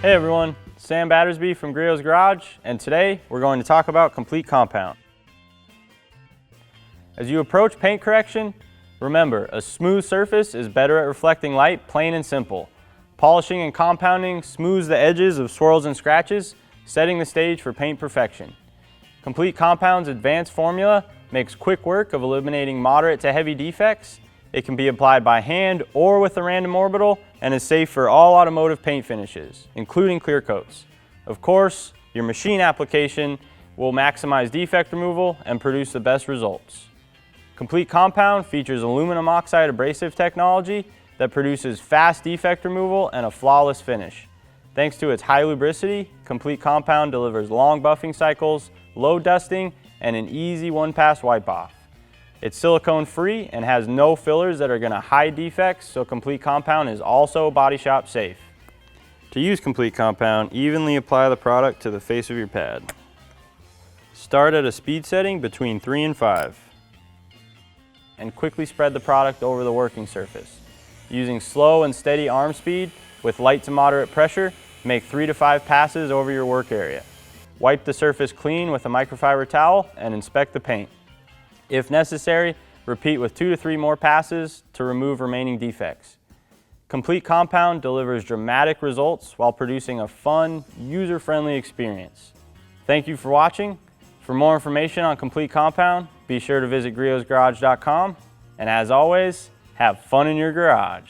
Hey everyone, Sam Battersby from Griot's Garage, and today we're going to talk about complete compound. As you approach paint correction, remember a smooth surface is better at reflecting light, plain and simple. Polishing and compounding smooths the edges of swirls and scratches, setting the stage for paint perfection. Complete Compound's advanced formula makes quick work of eliminating moderate to heavy defects. It can be applied by hand or with a Random Orbital and is safe for all automotive paint finishes, including clear coats. Of course, your machine application will maximize defect removal and produce the best results. Complete Compound features aluminum oxide abrasive technology that produces fast defect removal and a flawless finish. Thanks to its high lubricity, Complete Compound delivers long buffing cycles, low dusting, and an easy one-pass wipe-off. It's silicone-free and has no fillers that are going to hide defects, so Complete Compound is also body shop safe. To use Complete Compound, evenly apply the product to the face of your pad. Start at a speed setting between 3 and 5, and quickly spread the product over the working surface. Using slow and steady arm speed with light to moderate pressure, make 3 to 5 passes over your work area. Wipe the surface clean with a microfiber towel and inspect the paint. If necessary, repeat with 2 to 3 more passes to remove remaining defects. Complete Compound delivers dramatic results while producing a fun, user-friendly experience. Thank you for watching. For more information on Complete Compound, be sure to visit griotsgarage.com. And as always, have fun in your garage.